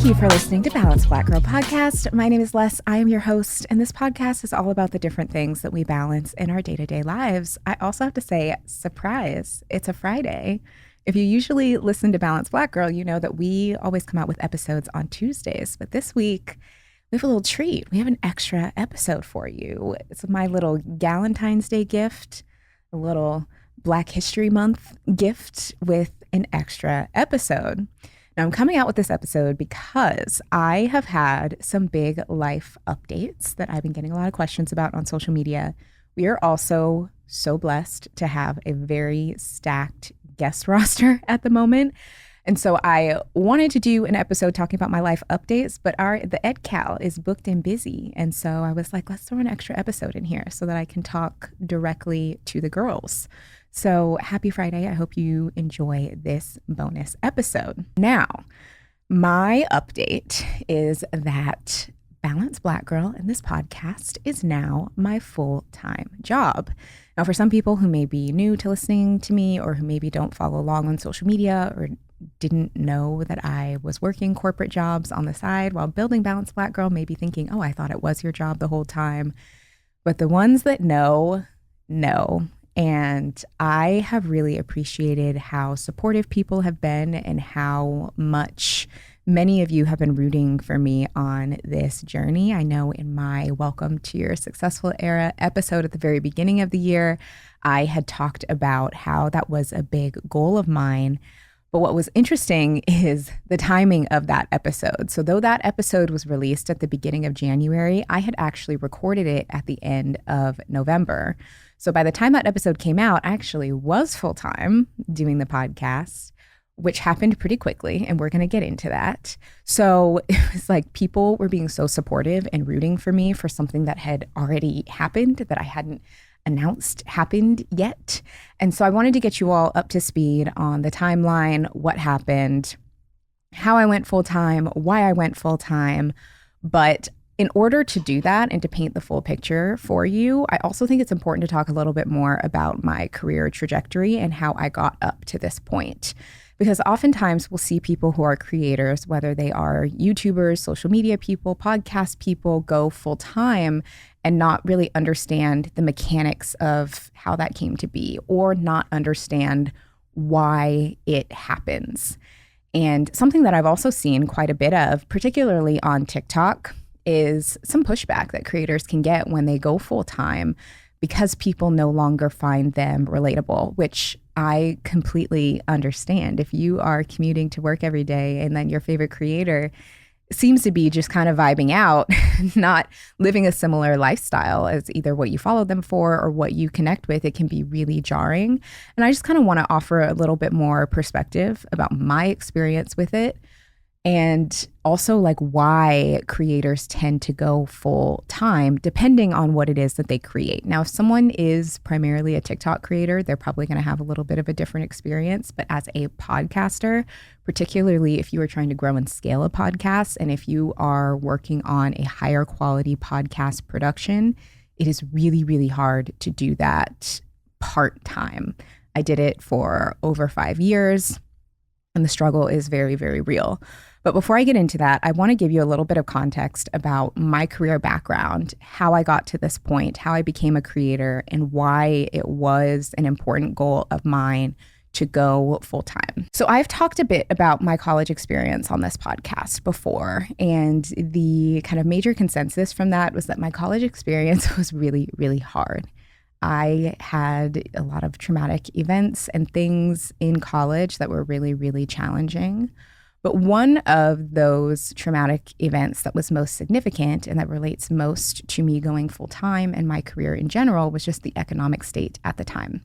Thank you for listening to Balanced Black Girl Podcast. My name is Les. I am your host, and this podcast is all about the different things that we balance in our day-to-day lives. I also have to say, surprise, it's a Friday. If you usually listen to Balanced Black Girl, you know that we always come out with episodes on Tuesdays. But this week, we have a little treat. We have an extra episode for you. It's my little Galentine's Day gift, a little Black History Month gift with an extra episode. Now, I'm coming out with this episode because I have had some big life updates that I've been getting a lot of questions about on social media. We are also so blessed to have a very stacked guest roster at the moment. And so I wanted to do an episode talking about my life updates, but the EdCal is booked and busy. And so I was like, let's throw an extra episode in here so that I can talk directly to the girls. So happy Friday. I hope you enjoy this bonus episode. Now, my update is that Balanced Black Girl and this podcast is now my full-time job. Now, for some people who may be new to listening to me or who maybe don't follow along on social media or didn't know that I was working corporate jobs on the side while building Balanced Black Girl, may be thinking, oh, I thought it was your job the whole time. But the ones that know. And I have really appreciated how supportive people have been and how much many of you have been rooting for me on this journey. I know in my Welcome to Your Successful Era episode at the very beginning of the year, I had talked about how that was a big goal of mine. But what was interesting is the timing of that episode. So though that episode was released at the beginning of January, I had actually recorded it at the end of November. So by the time that episode came out, I actually was full-time doing the podcast, which happened pretty quickly, and we're going to get into that. So it was like people were being so supportive and rooting for me for something that had already happened that I hadn't announced happened yet. And so I wanted to get you all up to speed on the timeline, what happened, how I went full-time, why I went full-time. But in order to do that and to paint the full picture for you, I also think it's important to talk a little bit more about my career trajectory and how I got up to this point. Because oftentimes we'll see people who are creators, whether they are YouTubers, social media people, podcast people, go full time and not really understand the mechanics of how that came to be or not understand why it happens. And something that I've also seen quite a bit of, particularly on TikTok, is some pushback that creators can get when they go full time because people no longer find them relatable, which I completely understand. If you are commuting to work every day and then your favorite creator seems to be just kind of vibing out, not living a similar lifestyle as either what you follow them for or what you connect with, it can be really jarring. And I just kind of want to offer a little bit more perspective about my experience with it. And also like why creators tend to go full time depending on what it is that they create. Now, if someone is primarily a TikTok creator, they're probably going to have a little bit of a different experience. But as a podcaster, particularly if you are trying to grow and scale a podcast, and if you are working on a higher quality podcast production, it is really, really hard to do that part-time. I did it for over 5 years, and the struggle is very, very real. But before I get into that, I want to give you a little bit of context about my career background, how I got to this point, how I became a creator, and why it was an important goal of mine to go full time. So I've talked a bit about my college experience on this podcast before, and the kind of major consensus from that was that my college experience was really, really hard. I had a lot of traumatic events and things in college that were really, really challenging. But one of those traumatic events that was most significant and that relates most to me going full time and my career in general was just the economic state at the time.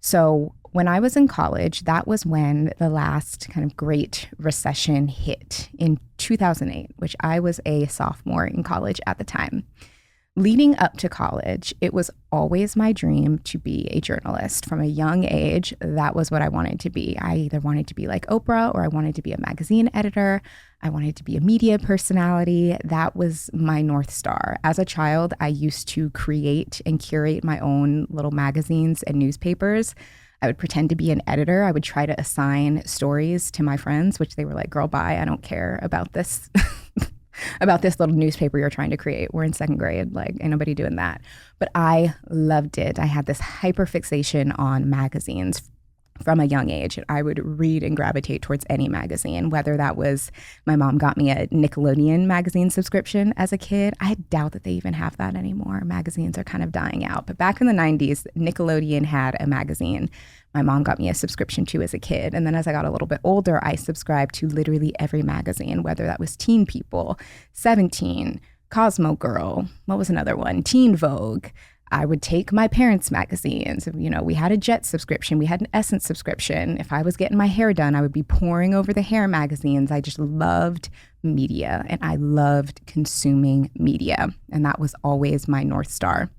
So when I was in college, that was when the last kind of great recession hit in 2008, which I was a sophomore in college at the time. Leading up to college, it was always my dream to be a journalist. From a young age, that was what I wanted to be. I either wanted to be like Oprah or I wanted to be a magazine editor. I wanted to be a media personality. That was my North Star. As a child, I used to create and curate my own little magazines and newspapers. I would pretend to be an editor. I would try to assign stories to my friends, which they were like, girl, bye. I don't care about this, about this little newspaper you're trying to create. We're in second grade. Like, ain't nobody doing that. But I loved it. I had this hyper fixation on magazines from a young age. I would read and gravitate towards any magazine, whether that was my mom got me a Nickelodeon magazine subscription as a kid. I doubt that they even have that anymore. Magazines are kind of dying out. But back in the 90s, Nickelodeon had a magazine my mom got me a subscription to as a kid. And then as I got a little bit older, I subscribed to literally every magazine, whether that was Teen People, 17, Cosmo Girl, what was another one? Teen Vogue. I would take my parents' magazines. You know, we had a Jet subscription. We had an Essence subscription. If I was getting my hair done, I would be poring over the hair magazines. I just loved media, and I loved consuming media. And that was always my North Star.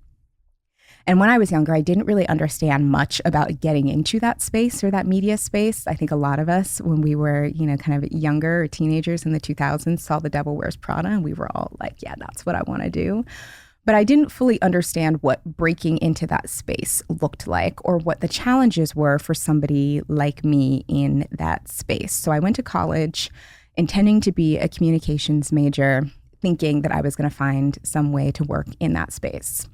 And when I was younger, I didn't really understand much about getting into that space or that media space. I think a lot of us, when we were, you know, kind of younger or teenagers in the 2000s, saw The Devil Wears Prada, and we were all like, yeah, that's what I want to do. But I didn't fully understand what breaking into that space looked like or what the challenges were for somebody like me in that space. So I went to college intending to be a communications major, thinking that I was going to find some way to work in that space.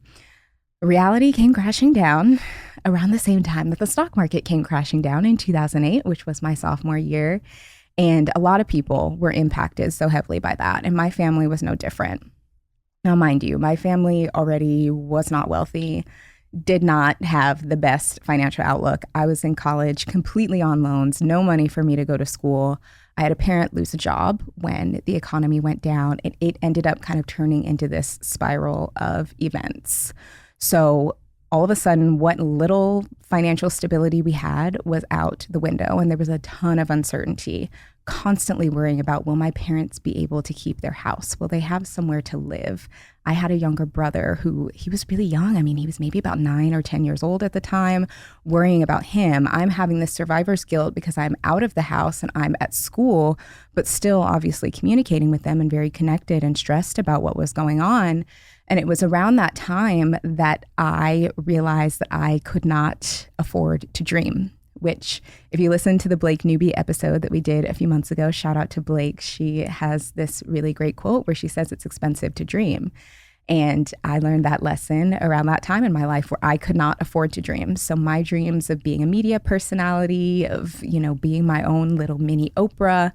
Reality came crashing down around the same time that the stock market came crashing down in 2008, which was my sophomore year. And a lot of people were impacted so heavily by that. And my family was no different. Now, mind you, my family already was not wealthy, did not have the best financial outlook. I was in college completely on loans, no money for me to go to school. I had a parent lose a job when the economy went down, and it ended up kind of turning into this spiral of events. So all of a sudden, what little financial stability we had was out the window, and there was a ton of uncertainty, constantly worrying about, will my parents be able to keep their house? Will they have somewhere to live? I had a younger brother he was really young. I mean, he was maybe about 9 or 10 years old at the time, worrying about him. I'm having this survivor's guilt because I'm out of the house and I'm at school, but still obviously communicating with them and very connected and stressed about what was going on. And it was around that time that I realized that I could not afford to dream, which if you listen to the Blake Newby episode that we did a few months ago, shout out to Blake, she has this really great quote where she says it's expensive to dream. And I learned that lesson around that time in my life where I could not afford to dream. So my dreams of being a media personality, of, you know, being my own little mini Oprah,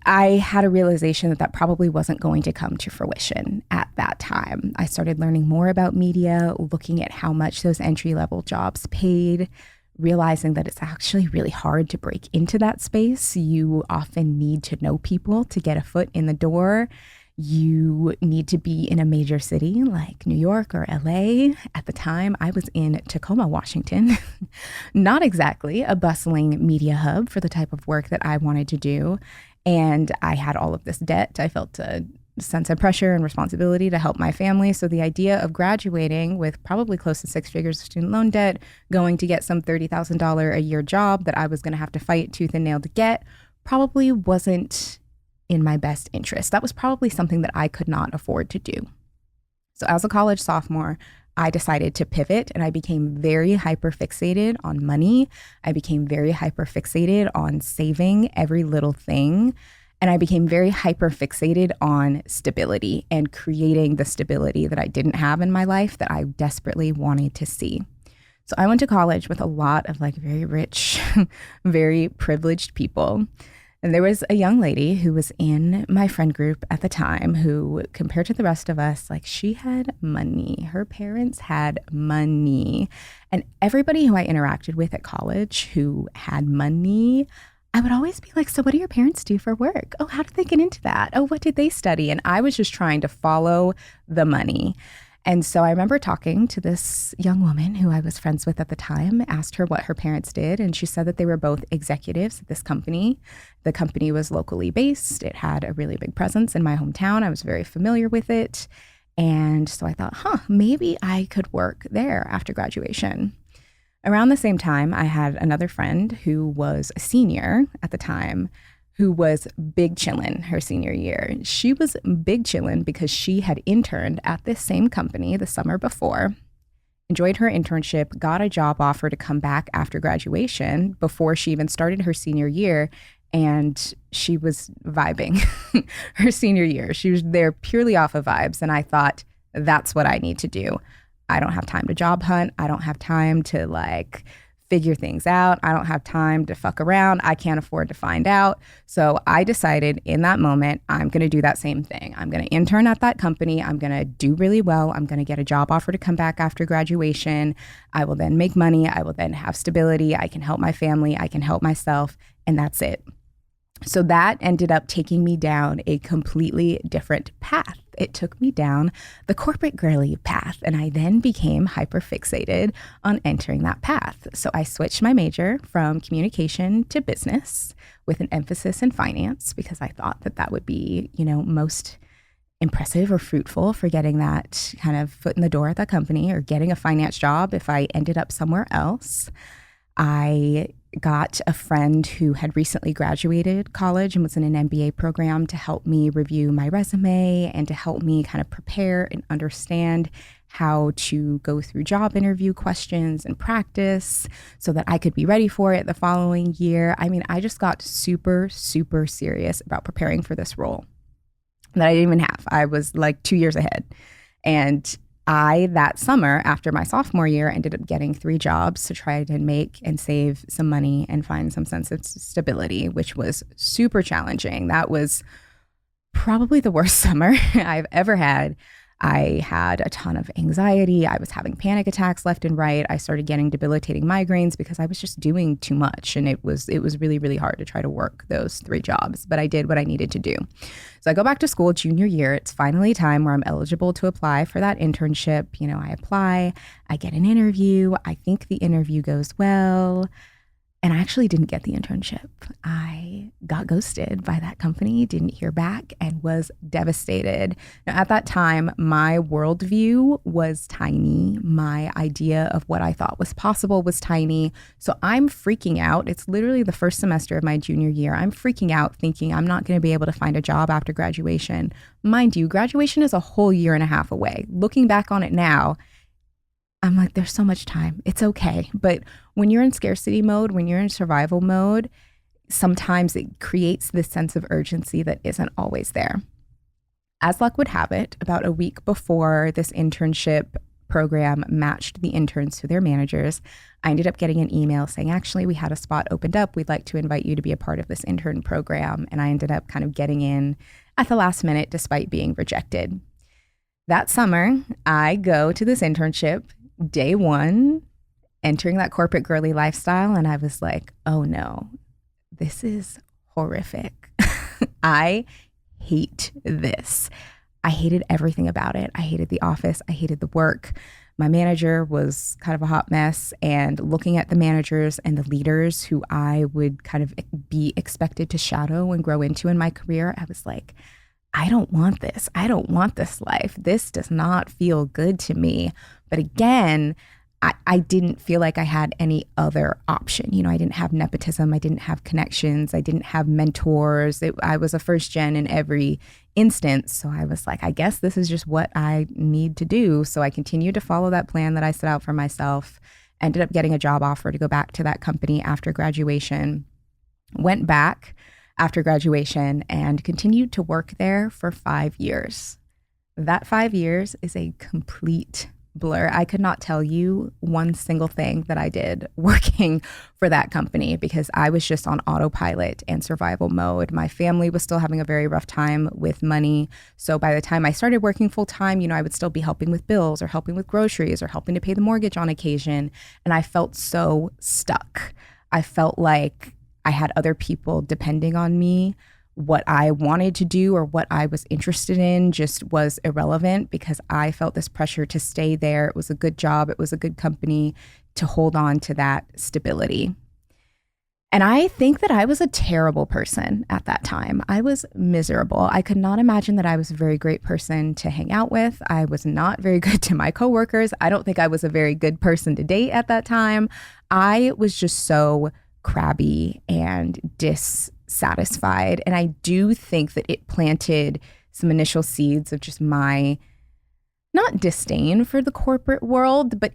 I had a realization that probably wasn't going to come to fruition at that time. I started learning more about media, looking at how much those entry-level jobs paid, realizing that it's actually really hard to break into that space. You often need to know people to get a foot in the door. You need to be in a major city like New York or LA. At the time, I was in Tacoma, Washington, not exactly a bustling media hub for the type of work that I wanted to do. And I had all of this debt. I felt a sense of pressure and responsibility to help my family. So the idea of graduating with probably close to 6 figures of student loan debt, going to get some $30,000 a year job that I was going to have to fight tooth and nail to get, probably wasn't in my best interest. That was probably something that I could not afford to do. So as a college sophomore, I decided to pivot, and I became very hyper fixated on money. I became very hyper fixated on saving every little thing. And I became very hyper fixated on stability and creating the stability that I didn't have in my life that I desperately wanted to see. So I went to college with a lot of like very rich, very privileged people. And there was a young lady who was in my friend group at the time who, compared to the rest of us, like, she had money. Her parents had money. And everybody who I interacted with at college who had money, I would always be like, so what do your parents do for work? Oh, how did they get into that? Oh, what did they study? And I was just trying to follow the money. And so I remember talking to this young woman who I was friends with at the time, asked her what her parents did, and she said that they were both executives at this company. The company was locally based. It had a really big presence in my hometown. I was very familiar with it. And so I thought, maybe I could work there after graduation. Around the same time, I had another friend who was a senior at the time, who was big chillin' her senior year. She was big chillin' because she had interned at this same company the summer before. enjoyed her internship, got a job offer to come back after graduation before she even started her senior year. And she was vibing her senior year. She was there purely off of vibes. And I thought, that's what I need to do. I don't have time to job hunt. I don't have time to like figure things out. I don't have time to fuck around. I can't afford to find out. So I decided in that moment, I'm going to do that same thing. I'm going to intern at that company. I'm going to do really well. I'm going to get a job offer to come back after graduation. I will then make money. I will then have stability. I can help my family. I can help myself. And that's it. So that ended up taking me down a completely different path. It took me down the corporate girly path, and I then became hyper fixated on entering that path. So I switched my major from communication to business with an emphasis in finance because I thought that that would be, most impressive or fruitful for getting that kind of foot in the door at that company or getting a finance job if I ended up somewhere else. I got a friend who had recently graduated college and was in an MBA program to help me review my resume and to help me kind of prepare and understand how to go through job interview questions and practice so that I could be ready for it the following year. I mean, I just got super, super serious about preparing for this role that I didn't even have. I was like 2 years ahead. And that summer, after my sophomore year, ended up getting 3 jobs to try to make and save some money and find some sense of stability, which was super challenging. That was probably the worst summer I've ever had. I had a ton of anxiety. I was having panic attacks left and right. I started getting debilitating migraines because I was just doing too much. And it was really, really hard to try to work those 3 jobs. But I did what I needed to do. So I go back to school junior year. It's finally time where I'm eligible to apply for that internship. I apply, I get an interview. I think the interview goes well. And I actually didn't get the internship. I got ghosted by that company, didn't hear back, and was devastated. Now, at that time, my worldview was tiny. My idea of what I thought was possible was tiny. So I'm freaking out. It's literally the first semester of my junior year. I'm freaking out thinking I'm not going to be able to find a job after graduation. Mind you, graduation is a whole year and a half away. Looking back on it now, I'm like, there's so much time. It's okay. But when you're in scarcity mode, when you're in survival mode, sometimes it creates this sense of urgency that isn't always there. As luck would have it, about a week before this internship program matched the interns to their managers, I ended up getting an email saying, actually, we had a spot opened up. We'd like to invite you to be a part of this intern program. And I ended up kind of getting in at the last minute despite being rejected. That summer, I go to this internship. Day one, entering that corporate girly lifestyle, and I was like, oh no, this is horrific. I hate this. I hated everything about it. I hated the office. I hated the work. My manager was kind of a hot mess, and looking at the managers and the leaders who I would kind of be expected to shadow and grow into in my career, I was like, I don't want this. I don't want this life. This does not feel good to me. But again, I didn't feel like I had any other option. I didn't have nepotism. I didn't have connections. I didn't have mentors. I was a first gen in every instance. So I was like, I guess this is just what I need to do. So I continued to follow that plan that I set out for myself. Ended up getting a job offer to go back to that company after graduation. Went back after graduation and continued to work there for 5 years. That 5 years is a complete blur. I could not tell you one single thing that I did working for that company because I was just on autopilot and survival mode. My family was still having a very rough time with money. So by the time I started working full time, I would still be helping with bills or helping with groceries or helping to pay the mortgage on occasion. And I felt so stuck. I felt like I had other people depending on me. What I wanted to do or what I was interested in just was irrelevant because I felt this pressure to stay there. It was a good job. It was a good company to hold on to that stability. And I think that I was a terrible person at that time. I was miserable. I could not imagine that I was a very great person to hang out with. I was not very good to my coworkers. I don't think I was a very good person to date at that time. I was just so crabby and dissatisfied. And I do think that it planted some initial seeds of just my not disdain for the corporate world, but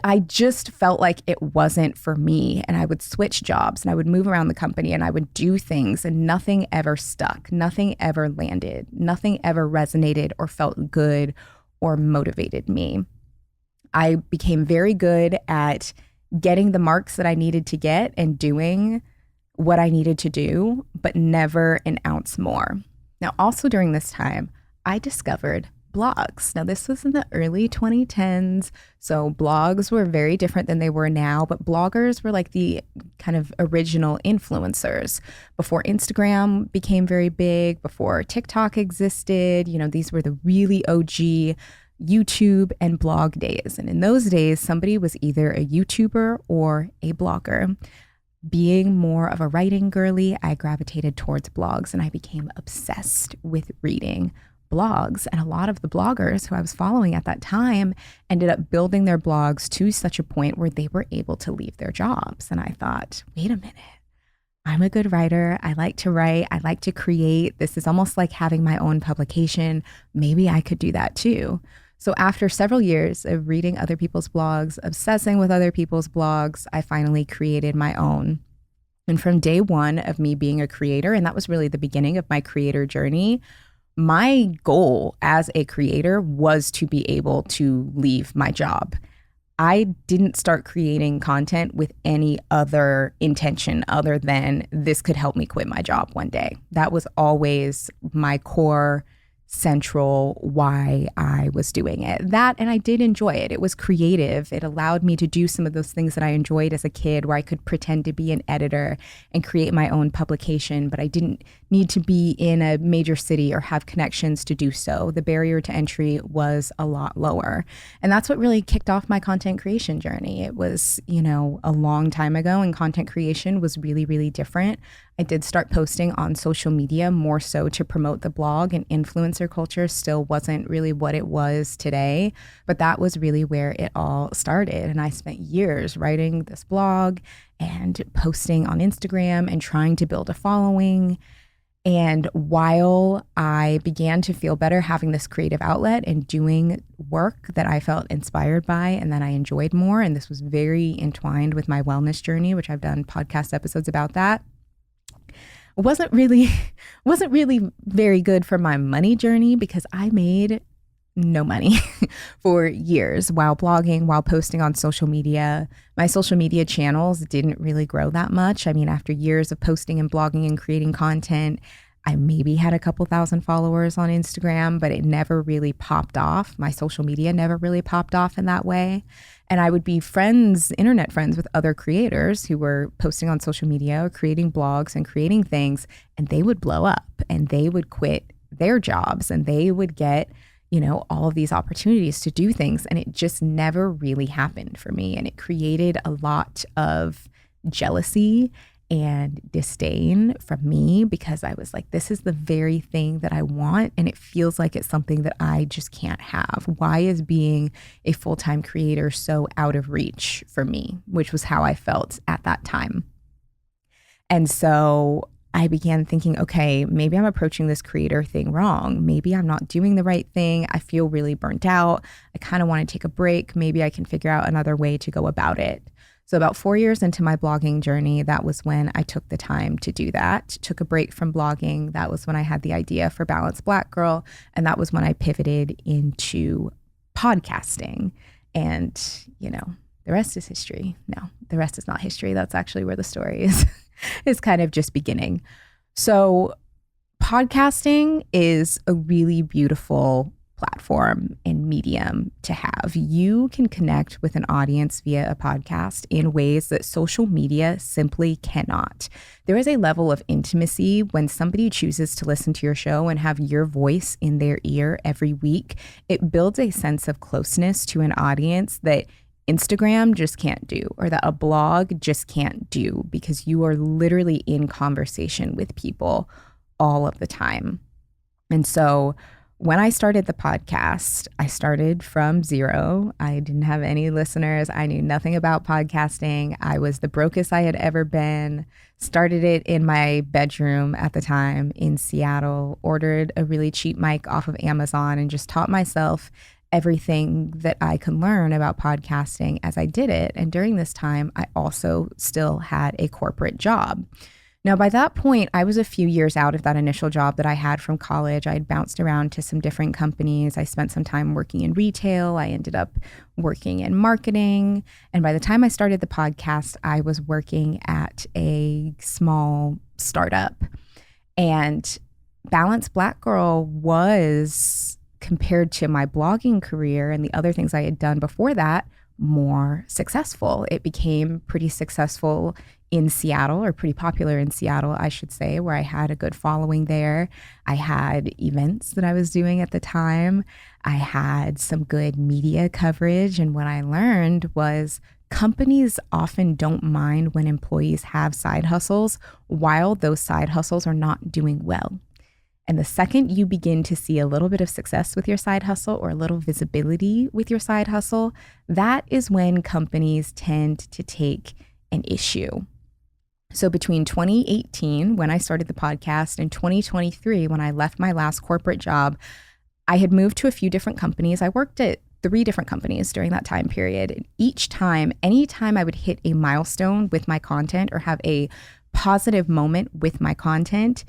I just felt like it wasn't for me. And I would switch jobs and I would move around the company and I would do things and nothing ever stuck. Nothing ever landed. Nothing ever resonated or felt good or motivated me. I became very good at getting the marks that I needed to get and doing what I needed to do, but never an ounce more. Now, also during this time, I discovered blogs. Now, this was in the early 2010s, so blogs were very different than they were now, but bloggers were like the kind of original influencers. Before Instagram became very big, before TikTok existed, these were the really OG YouTube and blog days. And in those days, somebody was either a YouTuber or a blogger. Being more of a writing girly, I gravitated towards blogs and I became obsessed with reading blogs. And a lot of the bloggers who I was following at that time ended up building their blogs to such a point where they were able to leave their jobs. And I thought, wait a minute, I'm a good writer. I like to write. I like to create. This is almost like having my own publication. Maybe I could do that too. So after several years of reading other people's blogs, obsessing with other people's blogs, I finally created my own. And from day one of me being a creator, and that was really the beginning of my creator journey, my goal as a creator was to be able to leave my job. I didn't start creating content with any other intention other than this could help me quit my job one day. That was always my core central why I was doing it. That, and I did enjoy it. It was creative. It allowed me to do some of those things that I enjoyed as a kid, where I could pretend to be an editor and create my own publication, but I didn't need to be in a major city or have connections to do so. The barrier to entry was a lot lower. And that's what really kicked off my content creation journey. It was, a long time ago, and content creation was really, really different. I did start posting on social media more so to promote the blog, and influencer culture still wasn't really what it was today, but that was really where it all started. And I spent years writing this blog and posting on Instagram and trying to build a following. And while I began to feel better having this creative outlet and doing work that I felt inspired by and that I enjoyed more, and this was very entwined with my wellness journey, which I've done podcast episodes about that, wasn't really very good for my money journey, because I made no money for years while blogging, while posting on social media. My social media channels didn't really grow that much. I mean, after years of posting and blogging and creating content, I maybe had a couple thousand followers on Instagram, but it never really popped off. My social media never really popped off in that way. And I would be internet friends with other creators who were posting on social media or creating blogs and creating things, and they would blow up and they would quit their jobs and they would get, all of these opportunities to do things. And it just never really happened for me. And it created a lot of jealousy and disdain from me, because I was like, this is the very thing that I want, and it feels like it's something that I just can't have. Why is being a full-time creator so out of reach for me? Which was how I felt at that time. And so I began thinking, okay, maybe I'm approaching this creator thing wrong. Maybe I'm not doing the right thing. I feel really burnt out. I kind of want to take a break. Maybe I can figure out another way to go about it. So about 4 years into my blogging journey, that was when I took the time to do that, took a break from blogging. That was when I had the idea for Balanced Black Girl. And that was when I pivoted into podcasting. And, the rest is history. No, the rest is not history. That's actually where the story is kind of just beginning. So podcasting is a really beautiful platform and medium to have. You can connect with an audience via a podcast in ways that social media simply cannot. There is a level of intimacy when somebody chooses to listen to your show and have your voice in their ear every week. It builds a sense of closeness to an audience that Instagram just can't do, or that a blog just can't do, because you are literally in conversation with people all of the time. And so when I started the podcast, I started from zero. I didn't have any listeners. I knew nothing about podcasting. I was the brokest I had ever been. Started it in my bedroom at the time in Seattle, ordered a really cheap mic off of Amazon, and just taught myself everything that I could learn about podcasting as I did it. And during this time, I also still had a corporate job. Now, by that point, I was a few years out of that initial job that I had from college. I had bounced around to some different companies. I spent some time working in retail. I ended up working in marketing. And by the time I started the podcast, I was working at a small startup. And Balanced Black Girl was, compared to my blogging career and the other things I had done before that, more successful. It became pretty successful in Seattle, or pretty popular in Seattle, I should say, where I had a good following there. I had events that I was doing at the time. I had some good media coverage. And what I learned was companies often don't mind when employees have side hustles while those side hustles are not doing well. And the second you begin to see a little bit of success with your side hustle or a little visibility with your side hustle, that is when companies tend to take an issue. So between 2018, when I started the podcast, and 2023, when I left my last corporate job, I had moved to a few different companies. I worked at 3 different companies during that time period. And each time, anytime I would hit a milestone with my content or have a positive moment with my content,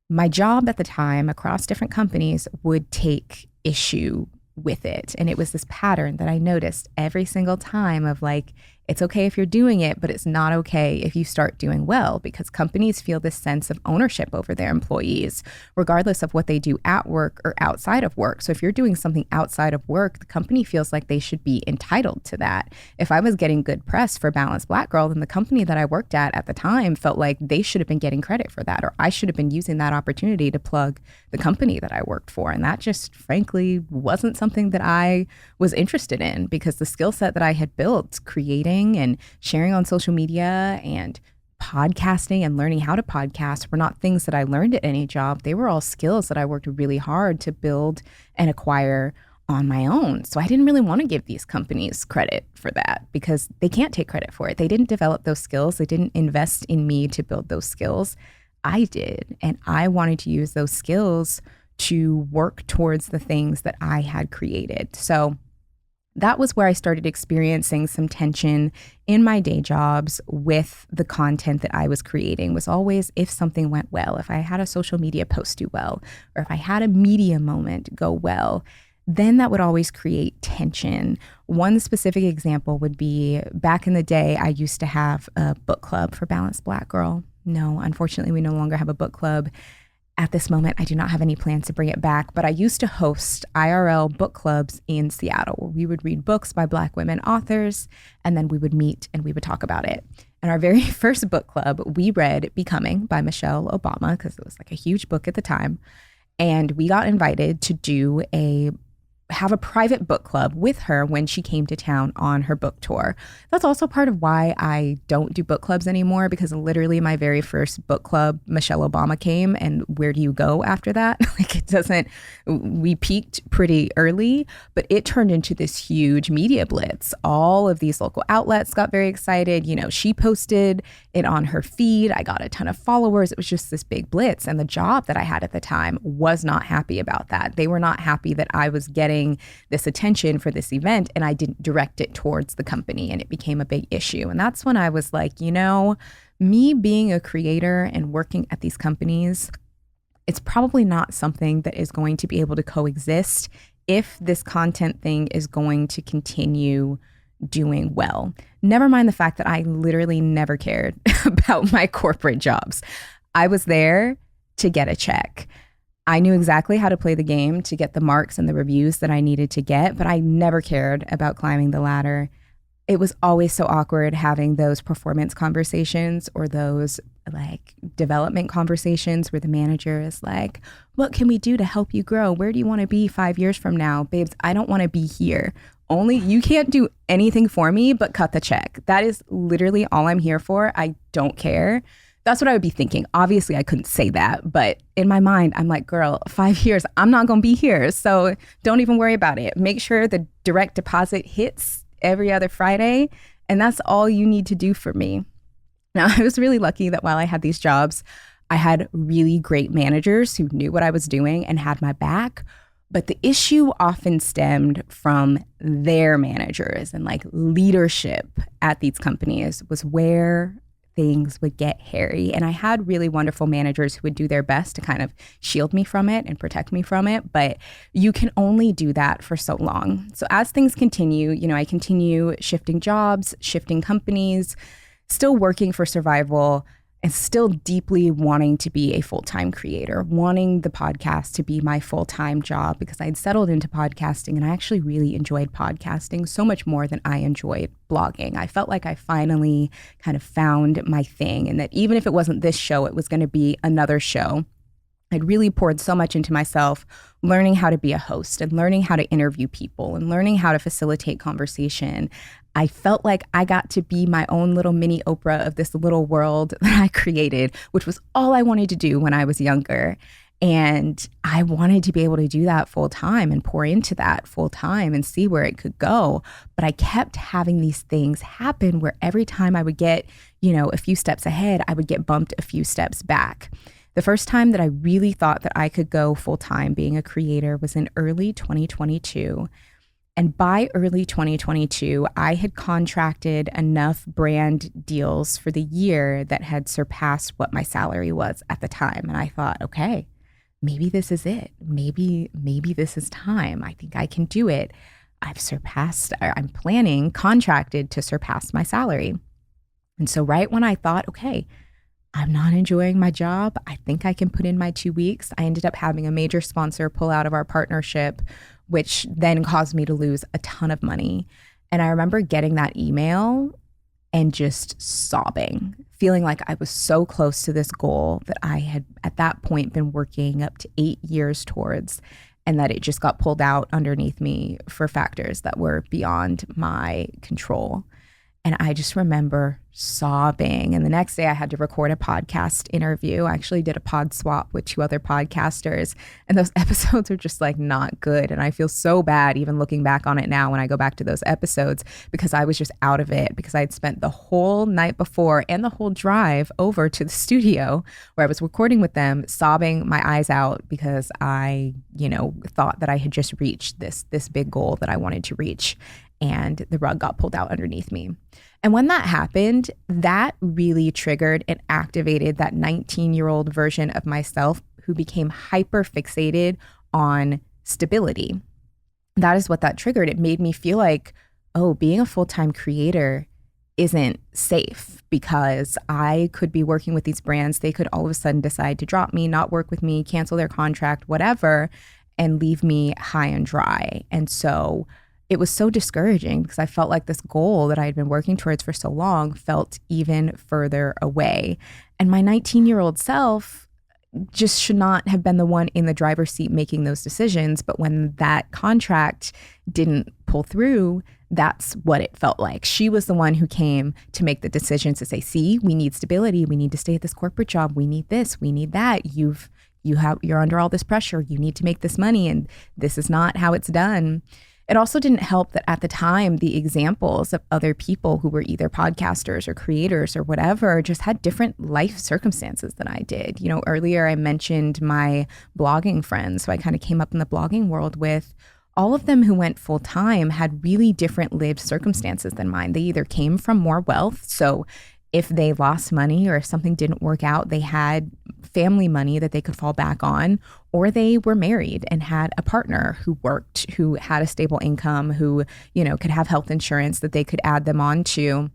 my job at the time across different companies would take issue with it. And it was this pattern that I noticed every single time of like, it's okay if you're doing it, but it's not okay if you start doing well, because companies feel this sense of ownership over their employees, regardless of what they do at work or outside of work. So if you're doing something outside of work, the company feels like they should be entitled to that. If I was getting good press for Balanced Black Girl, then the company that I worked at the time felt like they should have been getting credit for that, or I should have been using that opportunity to plug the company that I worked for. And that just frankly wasn't something that I was interested in, because the skill set that I had built creating and sharing on social media and podcasting and learning how to podcast were not things that I learned at any job. They were all skills that I worked really hard to build and acquire on my own. So I didn't really want to give these companies credit for that, because they can't take credit for it. They didn't develop those skills. They didn't invest in me to build those skills. I did. And I wanted to use those skills to work towards the things that I had created. So that was where I started experiencing some tension in my day jobs with the content that I was creating. Was always if something went well, if I had a social media post do well, or if I had a media moment go well, then that would always create tension. One specific example would be back in the day, I used to have a book club for Balanced Black Girl. No, unfortunately, we no longer have a book club. At this moment, I do not have any plans to bring it back, but I used to host IRL book clubs in Seattle, where we would read books by Black women authors, and then we would meet and we would talk about it. And our very first book club, we read Becoming by Michelle Obama, because it was like a huge book at the time. And we got invited to have a private book club with her when she came to town on her book tour. That's also part of why I don't do book clubs anymore, because literally my very first book club, Michelle Obama came, and where do you go after that? We peaked pretty early, but it turned into this huge media blitz. All of these local outlets got very excited. She posted it on her feed. I got a ton of followers. It was just this big blitz. And the job that I had at the time was not happy about that. They were not happy that I was getting this attention for this event and I didn't direct it towards the company, and it became a big issue. And that's when I was like, me being a creator and working at these companies, it's probably not something that is going to be able to coexist if this content thing is going to continue doing well. Never mind the fact that I literally never cared about my corporate jobs. I was there to get a check. I knew exactly how to play the game to get the marks and the reviews that I needed to get, but I never cared about climbing the ladder. It was always so awkward having those performance conversations or those development conversations where the manager is like, what can we do to help you grow? Where do you want to be 5 years from now? Babes, I don't want to be here. Only you can't do anything for me but cut the check. That is literally all I'm here for. I don't care. That's what I would be thinking. Obviously, I couldn't say that, but in my mind, I'm like, girl, 5 years, I'm not going to be here. So don't even worry about it. Make sure the direct deposit hits every other Friday, and that's all you need to do for me. Now, I was really lucky that while I had these jobs, I had really great managers who knew what I was doing and had my back. But the issue often stemmed from their managers and like leadership at these companies was where things would get hairy. And I had really wonderful managers who would do their best to kind of shield me from it and protect me from it. But you can only do that for so long. So as things continue, I continue shifting jobs, shifting companies, still working for survival, and still deeply wanting to be a full-time creator, wanting the podcast to be my full-time job because I'd settled into podcasting and I actually really enjoyed podcasting so much more than I enjoyed blogging. I felt like I finally kind of found my thing, and that even if it wasn't this show, it was going to be another show. I'd really poured so much into myself, learning how to be a host and learning how to interview people and learning how to facilitate conversation. I felt like I got to be my own little mini Oprah of this little world that I created, which was all I wanted to do when I was younger. And I wanted to be able to do that full time and pour into that full time and see where it could go. But I kept having these things happen where every time I would get, a few steps ahead, I would get bumped a few steps back. The first time that I really thought that I could go full time being a creator was in early 2022. And by early 2022, I had contracted enough brand deals for the year that had surpassed what my salary was at the time. And I thought, okay, maybe this is it. Maybe this is time. I think I can do it. I'm contracted to surpass my salary. And so right when I thought, okay, I'm not enjoying my job, I think I can put in my 2 weeks, I ended up having a major sponsor pull out of our partnership, which then caused me to lose a ton of money. And I remember getting that email and just sobbing, feeling like I was so close to this goal that I had at that point been working up to 8 years towards, and that it just got pulled out underneath me for factors that were beyond my control. And I just remember sobbing. And the next day I had to record a podcast interview. I actually did a pod swap with 2 other podcasters. And those episodes are just like not good. And I feel so bad even looking back on it now when I go back to those episodes, because I was just out of it, because I'd spent the whole night before and the whole drive over to the studio where I was recording with them, sobbing my eyes out because I, thought that I had just reached this big goal that I wanted to reach. And the rug got pulled out underneath me. And when that happened, that really triggered and activated that 19-year-old version of myself who became hyper fixated on stability. That is what that triggered. It made me feel like, being a full-time creator isn't safe, because I could be working with these brands. They could all of a sudden decide to drop me, not work with me, cancel their contract, whatever, and leave me high and dry. And so it was so discouraging because I felt like this goal that I had been working towards for so long felt even further away. And my 19-year-old self just should not have been the one in the driver's seat making those decisions. But when that contract didn't pull through, that's what it felt like. She was the one who came to make the decisions to say, see, we need stability. We need to stay at this corporate job. We need this. We need that. You're under all this pressure. You need to make this money. And this is not how it's done. It also didn't help that at the time, the examples of other people who were either podcasters or creators or whatever just had different life circumstances than I did. Earlier I mentioned my blogging friends, who I kind of came up in the blogging world with. All of them who went full time had really different lived circumstances than mine. They either came from more wealth, so if they lost money or if something didn't work out, they had family money that they could fall back on, or they were married and had a partner who worked, who had a stable income, who, could have health insurance that they could add them on to.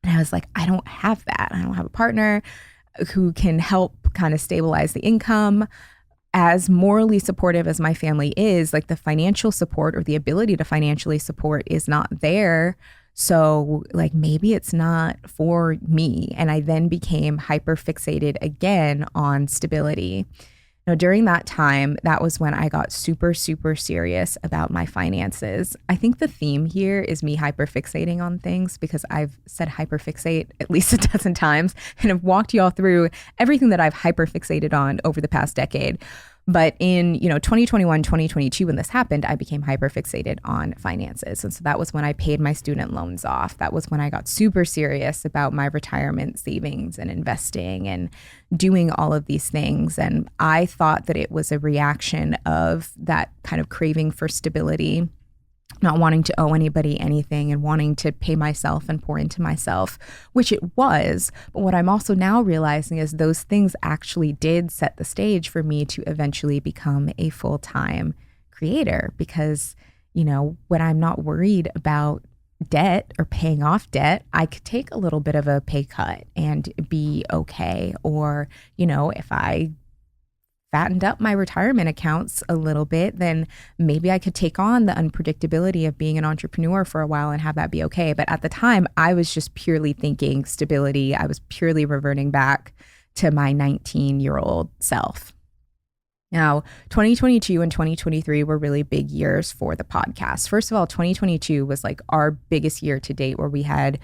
And I was like, I don't have that. I don't have a partner who can help kind of stabilize the income. As morally supportive as my family is, like the financial support or the ability to financially support is not there. So like maybe it's not for me. And I then became hyper fixated again on stability. During that time, that was when I got super, super serious about my finances. I think the theme here is me hyper fixating on things, because I've said hyper fixate at least a dozen times and have walked y'all through everything that I've hyper fixated on over the past decade. But in, 2021, 2022, when this happened, I became hyper fixated on finances. And so that was when I paid my student loans off. That was when I got super serious about my retirement savings and investing and doing all of these things. And I thought that it was a reaction of that kind of craving for stability, not wanting to owe anybody anything and wanting to pay myself and pour into myself, which it was. But what I'm also now realizing is those things actually did set the stage for me to eventually become a full-time creator because, when I'm not worried about debt or paying off debt, I could take a little bit of a pay cut and be okay. Or, if I fattened up my retirement accounts a little bit, then maybe I could take on the unpredictability of being an entrepreneur for a while and have that be okay. But at the time, I was just purely thinking stability. I was purely reverting back to my 19-year-old self. Now, 2022 and 2023 were really big years for the podcast. First of all, 2022 was like our biggest year to date where we had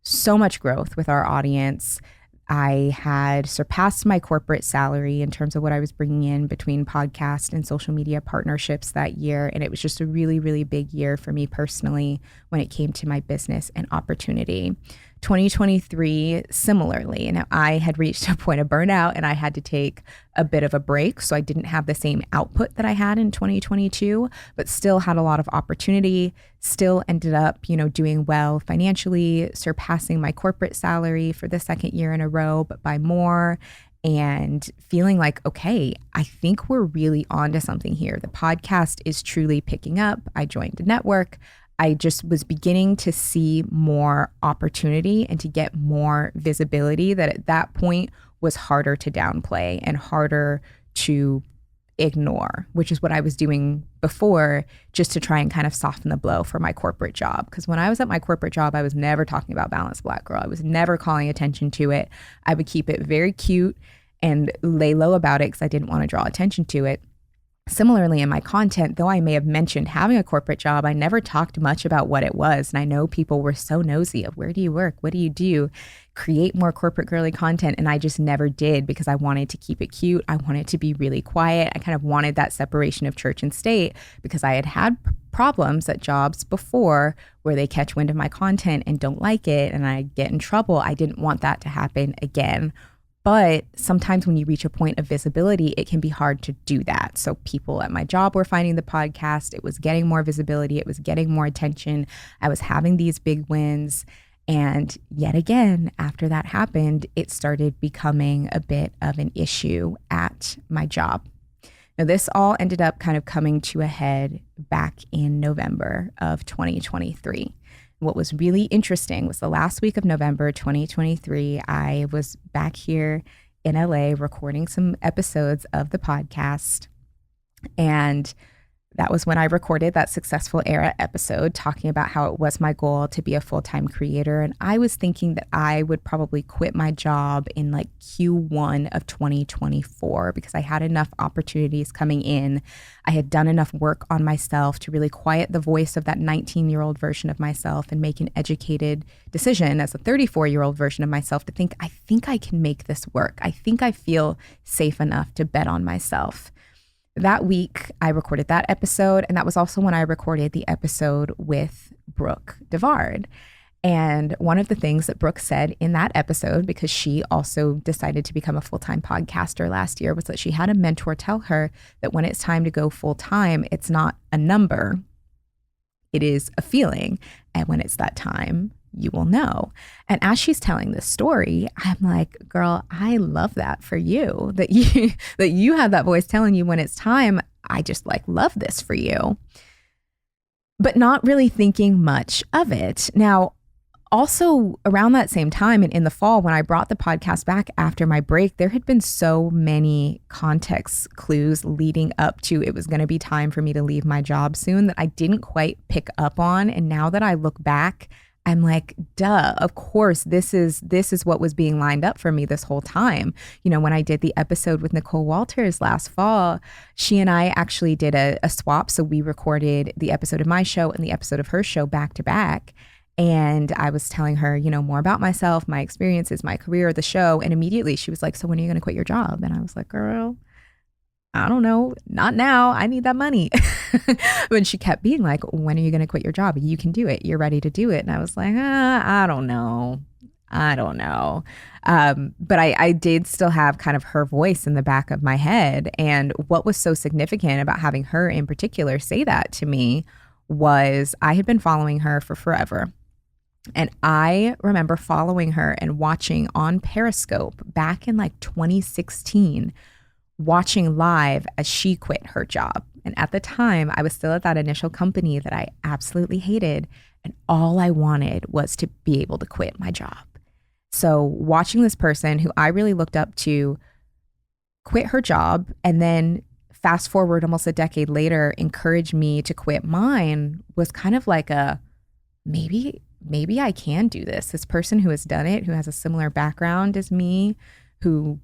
so much growth with our audience. I had surpassed my corporate salary in terms of what I was bringing in between podcast and social media partnerships that year. And it was just a really, really big year for me personally when it came to my business and opportunity. 2023, similarly, I had reached a point of burnout and I had to take a bit of a break. So I didn't have the same output that I had in 2022, but still had a lot of opportunity, still ended up, doing well financially, surpassing my corporate salary for the second year in a row, but by more. And feeling like, okay, I think we're really onto something here. The podcast is truly picking up. I joined a network. I just was beginning to see more opportunity and to get more visibility that at that point was harder to downplay and harder to ignore, which is what I was doing before just to try and kind of soften the blow for my corporate job. Because when I was at my corporate job, I was never talking about Balanced Black Girl. I was never calling attention to it. I would keep it very cute and lay low about it because I didn't want to draw attention to it. Similarly, in my content, though I may have mentioned having a corporate job, I never talked much about what it was. And I know people were so nosy of where do you work? What do you do? Create more corporate girly content. And I just never did because I wanted to keep it cute. I wanted to be really quiet. I kind of wanted that separation of church and state because I had problems at jobs before where they catch wind of my content and don't like it and I get in trouble. I didn't want that to happen again. But sometimes when you reach a point of visibility, it can be hard to do that. So people at my job were finding the podcast. It was getting more visibility. It was getting more attention. I was having these big wins. And yet again, after that happened, it started becoming a bit of an issue at my job. Now, this all ended up kind of coming to a head back in November of 2023. What was really interesting was the last week of November 2023, I was back here in LA recording some episodes of the podcast. And that was when I recorded that Successful Era episode talking about how it was my goal to be a full-time creator. And I was thinking that I would probably quit my job in like Q1 of 2024 because I had enough opportunities coming in. I had done enough work on myself to really quiet the voice of that 19-year-old version of myself and make an educated decision as a 34-year-old version of myself to think, I think I can make this work. I think I feel safe enough to bet on myself. That week, I recorded that episode, and that was also when I recorded the episode with Brooke Devard. And one of the things that Brooke said in that episode, because she also decided to become a full-time podcaster last year, was that she had a mentor tell her that when it's time to go full-time, it's not a number, it is a feeling. And when it's that time, you will know. And as she's telling this story, I'm like, girl, I love that for you, that you have that voice telling you when it's time. I just love this for you, but not really thinking much of it. Now, also around that same time and in the fall, when I brought the podcast back after my break, there had been so many context clues leading up to it was going to be time for me to leave my job soon that I didn't quite pick up on. And now that I look back, I'm like, duh, of course, this is what was being lined up for me this whole time. When I did the episode with Nicole Walters last fall, she and I actually did a swap. So we recorded the episode of my show and the episode of her show back to back. And I was telling her, more about myself, my experiences, my career, the show. And immediately she was like, so when are you going to quit your job? And I was like, girl, I don't know, not now. I need that money. But she kept being like, when are you going to quit your job? You can do it. You're ready to do it. And I was like, I don't know. I don't know. But I did still have kind of her voice in the back of my head. And what was so significant about having her in particular say that to me was I had been following her for forever. And I remember following her and watching on Periscope back in like 2016, watching live as she quit her job. And at the time, I was still at that initial company that I absolutely hated. And all I wanted was to be able to quit my job. So watching this person who I really looked up to quit her job and then fast forward almost a decade later, encourage me to quit mine was kind of like a maybe I can do this. This person who has done it, who has a similar background as me, who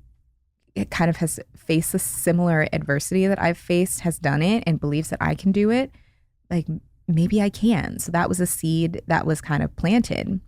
it kind of has faced a similar adversity that I've faced, has done it and believes that I can do it. Like maybe I can. So that was a seed that was kind of planted.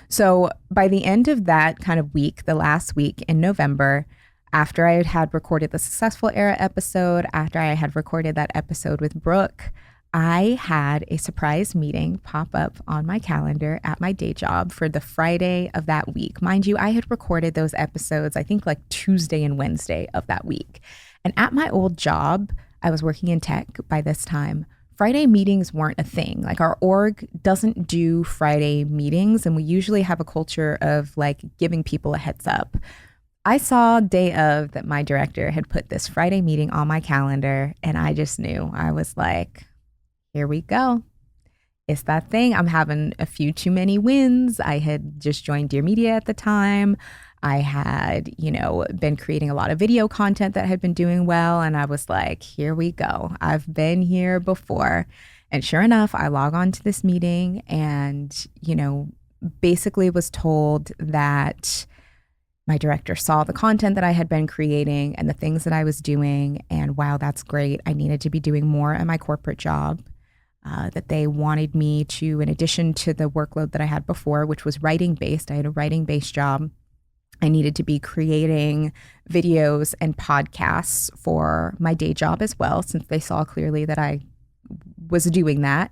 So by the end of that kind of week, the last week in November, after I had recorded the Successful Era episode, after I had recorded that episode with Brooke, I had a surprise meeting pop up on my calendar at my day job for the Friday of that week. Mind you, I had recorded those episodes, I think like Tuesday and Wednesday of that week. And at my old job, I was working in tech by this time. Friday meetings weren't a thing. Like our org doesn't do Friday meetings, and we usually have a culture of like giving people a heads up. I saw day of that my director had put this Friday meeting on my calendar, and I just knew. I was like, here we go. It's that thing. I'm having a few too many wins. I had just joined Dear Media at the time. I had, been creating a lot of video content that had been doing well. And I was like, here we go. I've been here before. And sure enough, I log on to this meeting and, basically was told that my director saw the content that I had been creating and the things that I was doing. And wow, that's great. I needed to be doing more at my corporate job. That they wanted me to, in addition to the workload that I had before, which was writing based, I had a writing based job. I needed to be creating videos and podcasts for my day job as well, since they saw clearly that I was doing that.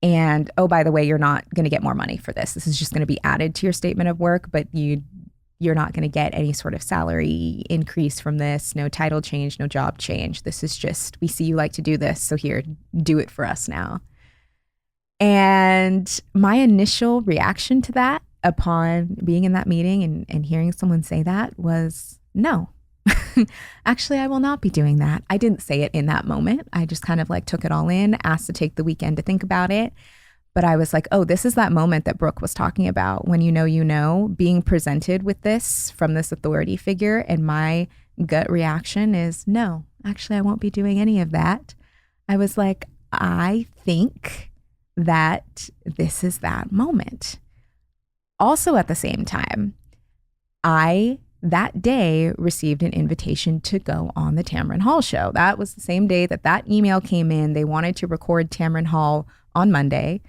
And oh, by the way, you're not going to get more money for this. This is just going to be added to your statement of work, but you're not going to get any sort of salary increase from this, no title change, no job change. This is just, we see you like to do this, so here, do it for us now. And my initial reaction to that upon being in that meeting and hearing someone say that was no. Actually, I will not be doing that. I didn't say it in that moment. I just kind of like took it all in, asked to take the weekend to think about it. But I was like, oh, this is that moment that Brooke was talking about when being presented with this from this authority figure. And my gut reaction is, no, actually, I won't be doing any of that. I was like, I think that this is that moment. Also at the same time, I that day received an invitation to go on the Tamron Hall show. That was the same day that email came in. They wanted to record Tamron Hall on Monday.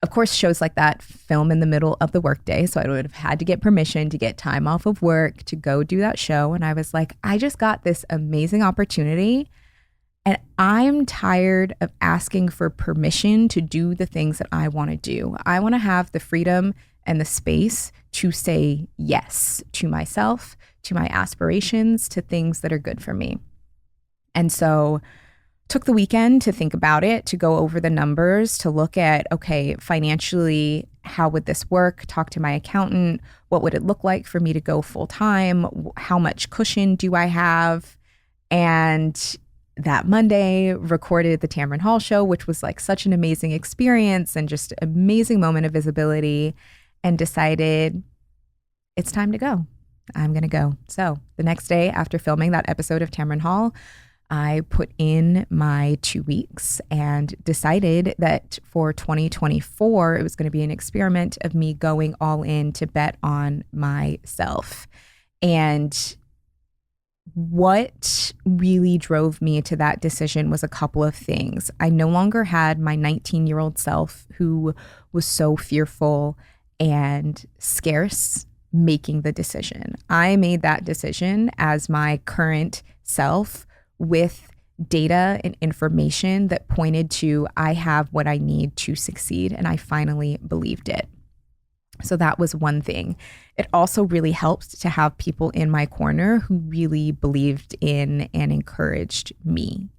Of course, shows like that film in the middle of the workday. So I would have had to get permission to get time off of work to go do that show. And I was like, I just got this amazing opportunity. And I'm tired of asking for permission to do the things that I want to do. I want to have the freedom and the space to say yes to myself, to my aspirations, to things that are good for me. And so took the weekend to think about it, to go over the numbers, to look at, okay, financially, how would this work? Talk to my accountant. What would it look like for me to go full time? How much cushion do I have? And that Monday recorded the Tamron Hall show, which was like such an amazing experience and just an amazing moment of visibility, and decided it's time to go. I'm going to go. So the next day after filming that episode of Tamron Hall, I put in my 2 weeks and decided that for 2024, it was going to be an experiment of me going all in to bet on myself. And what really drove me to that decision was a couple of things. I no longer had my 19-year-old self who was so fearful and scarce making the decision. I made that decision as my current self with data and information that pointed to I have what I need to succeed, and I finally believed it. So that was one thing. It also really helped to have people in my corner who really believed in and encouraged me,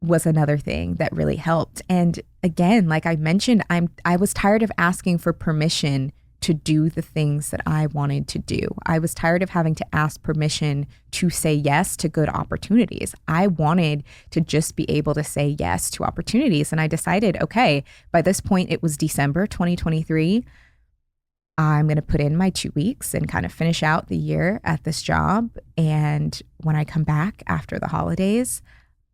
was another thing that really helped. And again, like I mentioned, I was tired of asking for permission to do the things that I wanted to do. I was tired of having to ask permission to say yes to good opportunities. I wanted to just be able to say yes to opportunities. And I decided, okay, by this point, it was December 2023. I'm going to put in my 2 weeks and kind of finish out the year at this job. And when I come back after the holidays,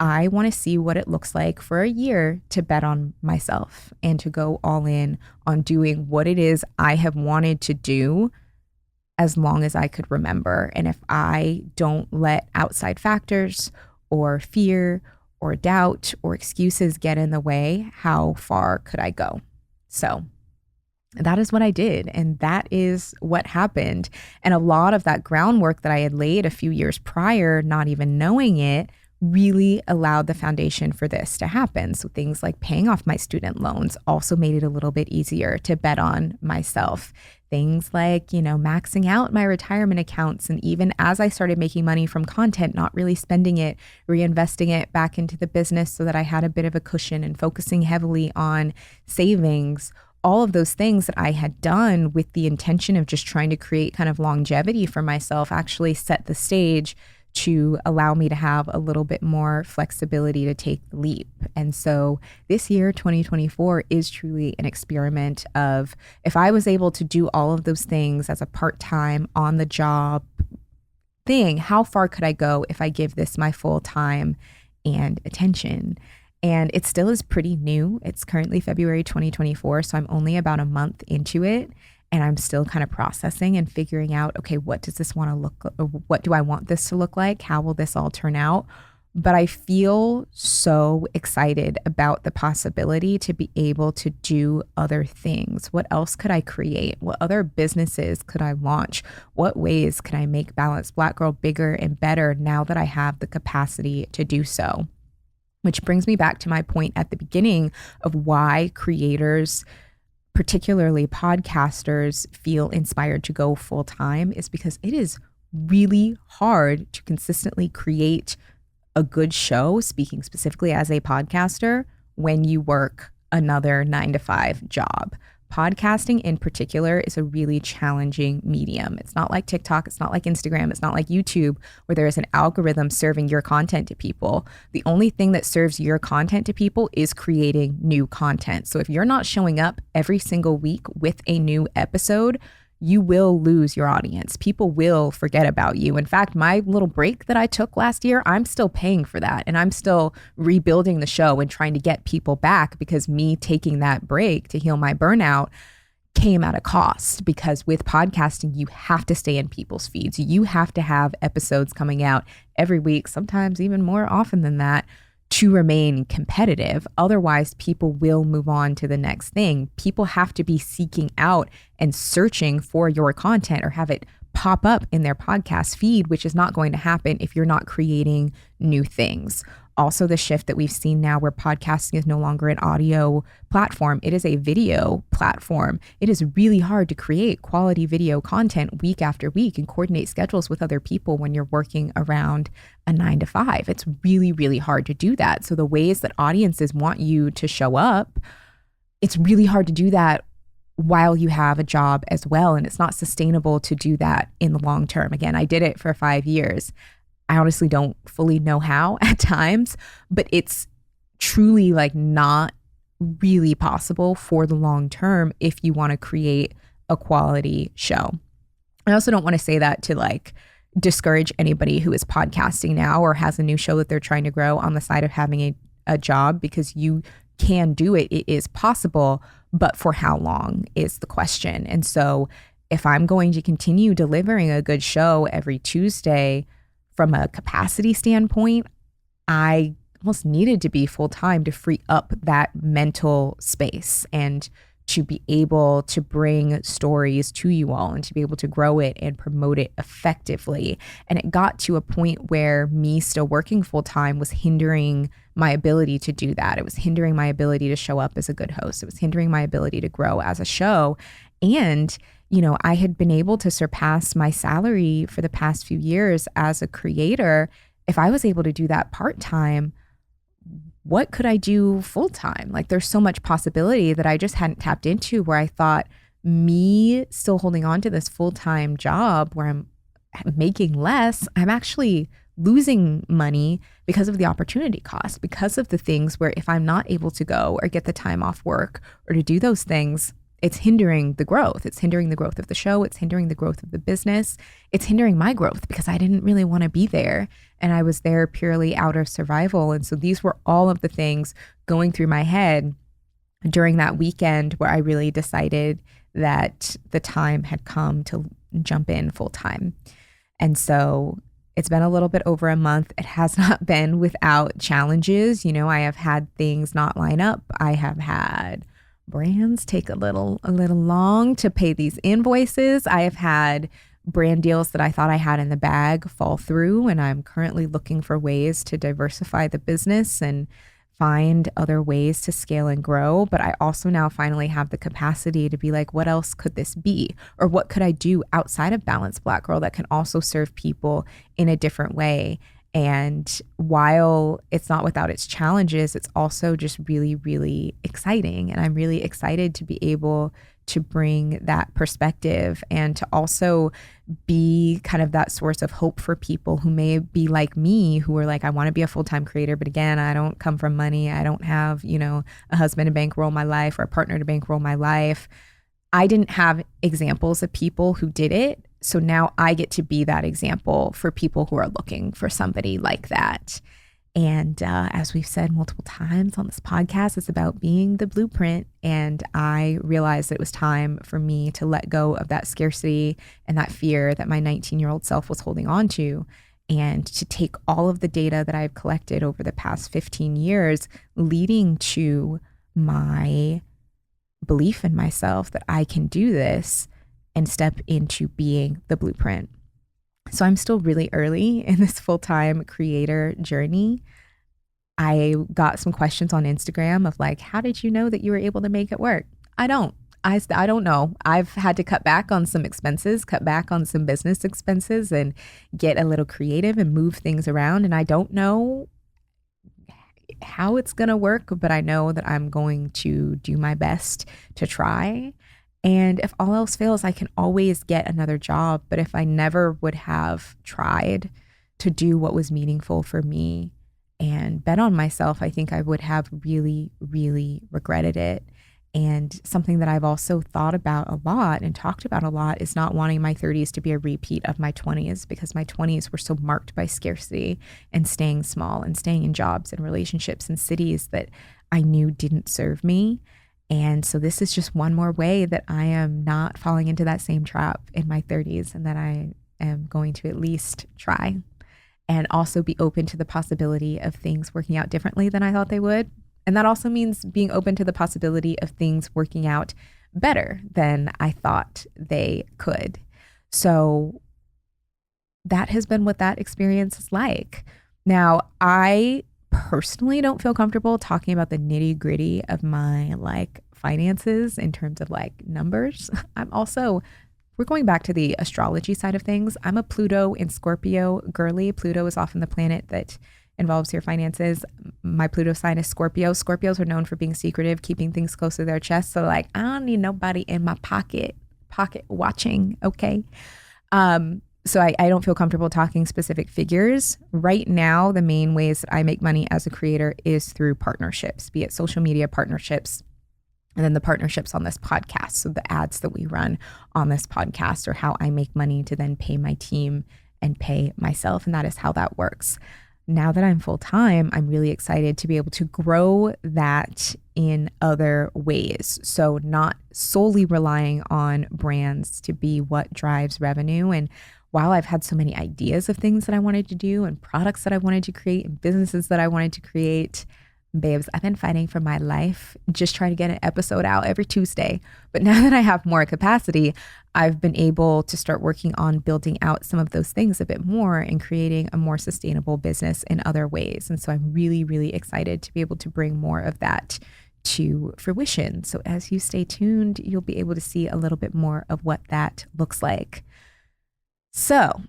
I want to see what it looks like for a year to bet on myself and to go all in on doing what it is I have wanted to do as long as I could remember. And if I don't let outside factors or fear or doubt or excuses get in the way, how far could I go? So that is what I did. And that is what happened. And a lot of that groundwork that I had laid a few years prior, not even knowing it, really allowed the foundation for this to happen. So things like paying off my student loans also made it a little bit easier to bet on myself. Things like, maxing out my retirement accounts. And even as I started making money from content, not really spending it, reinvesting it back into the business so that I had a bit of a cushion and focusing heavily on savings. All of those things that I had done with the intention of just trying to create kind of longevity for myself actually set the stage to allow me to have a little bit more flexibility to take the leap. And so this year, 2024, is truly an experiment of, if I was able to do all of those things as a part-time, on-the-job thing, how far could I go if I give this my full time and attention? And it still is pretty new. It's currently February 2024, so I'm only about a month into it. And I'm still kind of processing and figuring out, okay, what does this want to look, what do I want this to look like? How will this all turn out? But I feel so excited about the possibility to be able to do other things. What else could I create? What other businesses could I launch? What ways can I make Balanced Black Girl bigger and better now that I have the capacity to do so? Which brings me back to my point at the beginning of why creators, particularly podcasters, feel inspired to go full time, is because it is really hard to consistently create a good show, speaking specifically as a podcaster, when you work another 9-to-5 job. Podcasting in particular is a really challenging medium. It's not like TikTok, it's not like Instagram, it's not like YouTube, where there is an algorithm serving your content to people. The only thing that serves your content to people is creating new content. So if you're not showing up every single week with a new episode, you will lose your audience. People will forget about you. In fact, my little break that I took last year, I'm still paying for that. And I'm still rebuilding the show and trying to get people back, because me taking that break to heal my burnout came at a cost. Because with podcasting, you have to stay in people's feeds. You have to have episodes coming out every week, sometimes even more often than that, to remain competitive. Otherwise, people will move on to the next thing. People have to be seeking out and searching for your content or have it pop up in their podcast feed, which is not going to happen if you're not creating new things. Also, the shift that we've seen now where podcasting is no longer an audio platform, it is a video platform. It is really hard to create quality video content week after week and coordinate schedules with other people when you're working around a 9-to-5. It's really, really hard to do that. So the ways that audiences want you to show up, it's really hard to do that while you have a job as well. And it's not sustainable to do that in the long term. Again, I did it for 5 years. I honestly don't fully know how at times, but it's truly like not really possible for the long term if you want to create a quality show. I also don't want to say that to like discourage anybody who is podcasting now or has a new show that they're trying to grow on the side of having a job, because you can do it. It is possible, but for how long is the question. And so if I'm going to continue delivering a good show every Tuesday, from a capacity standpoint, I almost needed to be full time to free up that mental space and to be able to bring stories to you all and to be able to grow it and promote it effectively. And it got to a point where me still working full time was hindering my ability to do that. It was hindering my ability to show up as a good host. It was hindering my ability to grow as a show. And, I had been able to surpass my salary for the past few years as a creator. If I was able to do that part-time, what could I do full-time? Like, there's so much possibility that I just hadn't tapped into, where I thought me still holding on to this full-time job where I'm making less, I'm actually losing money because of the opportunity cost, because of the things where if I'm not able to go or get the time off work or to do those things, it's hindering the growth. It's hindering the growth of the show. It's hindering the growth of the business. It's hindering my growth because I didn't really want to be there. And I was there purely out of survival. And so these were all of the things going through my head during that weekend where I really decided that the time had come to jump in full time. And so it's been a little bit over a month. It has not been without challenges. I have had things not line up. I have had brands take a little long to pay these invoices. I have had brand deals that I thought I had in the bag fall through, and I'm currently looking for ways to diversify the business and find other ways to scale and grow. But I also now finally have the capacity to be like, what else could this be? Or what could I do outside of Balanced Black Girl that can also serve people in a different way? And while it's not without its challenges, it's also just really, really exciting. And I'm really excited to be able to bring that perspective and to also be kind of that source of hope for people who may be like me, who are like, I want to be a full-time creator, but again, I don't come from money. I don't have, a husband to bankroll my life or a partner to bankroll my life. I didn't have examples of people who did it. So now I get to be that example for people who are looking for somebody like that. And as we've said multiple times on this podcast, it's about being the blueprint. And I realized that it was time for me to let go of that scarcity and that fear that my 19-year-old self was holding on to, and to take all of the data that I've collected over the past 15 years, leading to my belief in myself that I can do this, and step into being the blueprint. So I'm still really early in this full-time creator journey. I got some questions on Instagram of like, how did you know that you were able to make it work? I don't know. I've had to cut back on some expenses, cut back on some business expenses, and get a little creative and move things around. And I don't know how it's going to work, but I know that I'm going to do my best to try. And if all else fails, I can always get another job. But if I never would have tried to do what was meaningful for me and bet on myself, I think I would have really, really regretted it. And something that I've also thought about a lot and talked about a lot is not wanting my 30s to be a repeat of my 20s, because my 20s were so marked by scarcity and staying small and staying in jobs and relationships and cities that I knew didn't serve me. And so this is just one more way that I am not falling into that same trap in my 30s, and that I am going to at least try, and also be open to the possibility of things working out differently than I thought they would. And that also means being open to the possibility of things working out better than I thought they could. So that has been what that experience is like. Now, I personally don't feel comfortable talking about the nitty gritty of my finances in terms of numbers. We're going back to the astrology side of things. I'm a Pluto in Scorpio girly. Pluto is often the planet that involves your finances. My Pluto sign is Scorpio. Scorpios are known for being secretive, keeping things close to their chest. So I don't need nobody in my pocket watching. Okay. So I don't feel comfortable talking specific figures. Right now, the main ways that I make money as a creator is through partnerships, be it social media partnerships, and then the partnerships on this podcast. So the ads that we run on this podcast are how I make money to then pay my team and pay myself. And that is how that works. Now that I'm full-time, I'm really excited to be able to grow that in other ways. So not solely relying on brands to be what drives revenue. And while I've had so many ideas of things that I wanted to do and products that I wanted to create and businesses that I wanted to create, Babes, I've been fighting for my life, just trying to get an episode out every Tuesday. But now that I have more capacity, I've been able to start working on building out some of those things a bit more and creating a more sustainable business in other ways. And so I'm really, really excited to be able to bring more of that to fruition. So as you stay tuned, you'll be able to see a little bit more of what that looks like. So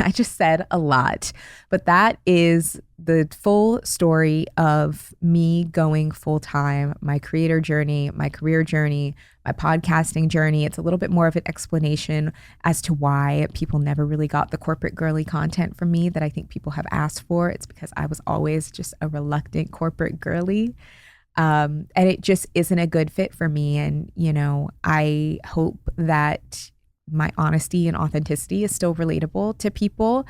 I just said a lot, but that is the full story of me going full time, my creator journey, my career journey, my podcasting journey. It's a little bit more of an explanation as to why people never really got the corporate girly content from me that I think people have asked for. It's because I was always just a reluctant corporate girly. And it just isn't a good fit for me. And, I hope that my honesty and authenticity is still relatable to people,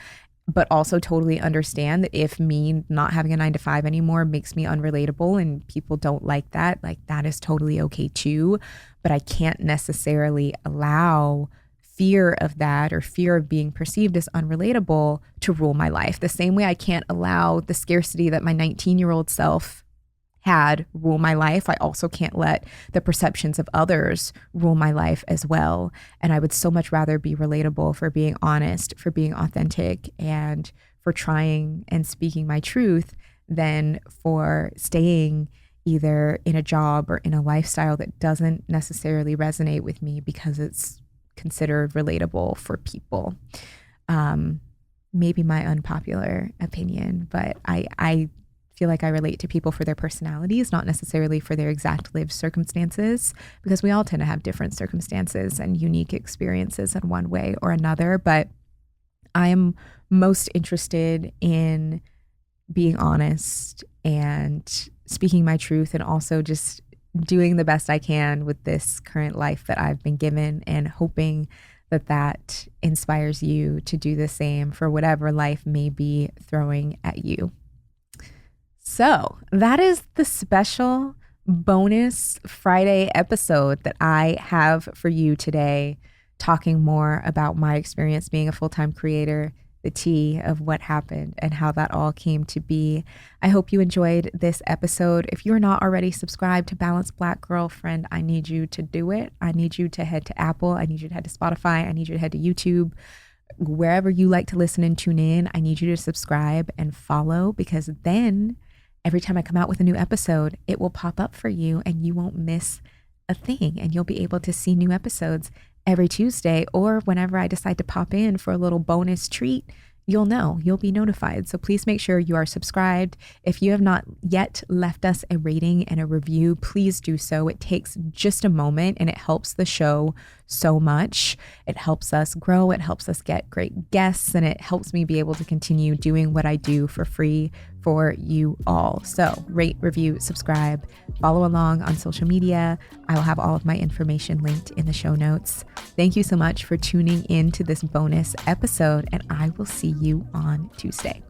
but also totally understand that if me not having a 9-to-5 anymore makes me unrelatable and people don't like that is totally okay too. But I can't necessarily allow fear of that or fear of being perceived as unrelatable to rule my life. The same way I can't allow the scarcity that my 19-year-old self had rule my life, I also can't let the perceptions of others rule my life as well. And I would so much rather be relatable for being honest, for being authentic, and for trying and speaking my truth than for staying either in a job or in a lifestyle that doesn't necessarily resonate with me because it's considered relatable for people. Maybe my unpopular opinion, but I feel like I relate to people for their personalities, not necessarily for their exact lived circumstances, because we all tend to have different circumstances and unique experiences in one way or another. But I am most interested in being honest and speaking my truth, and also just doing the best I can with this current life that I've been given, and hoping that that inspires you to do the same for whatever life may be throwing at you. So that is the special bonus Friday episode that I have for you today, talking more about my experience being a full-time creator, the tea of what happened and how that all came to be. I hope you enjoyed this episode. If you're not already subscribed to Balanced Black Girlfriend, I need you to do it. I need you to head to Apple. I need you to head to Spotify. I need you to head to YouTube. Wherever you like to listen and tune in, I need you to subscribe and follow, because then every time I come out with a new episode, it will pop up for you and you won't miss a thing, and you'll be able to see new episodes every Tuesday, or whenever I decide to pop in for a little bonus treat, you'll be notified. So please make sure you are subscribed. If you have not yet left us a rating and a review, please do so. It takes just a moment and it helps the show so much. It helps us grow. It helps us get great guests, and it helps me be able to continue doing what I do for free for you all. So rate, review, subscribe, follow along on social media. I will have all of my information linked in the show notes. Thank you so much for tuning in to this bonus episode, and I will see you on Tuesday.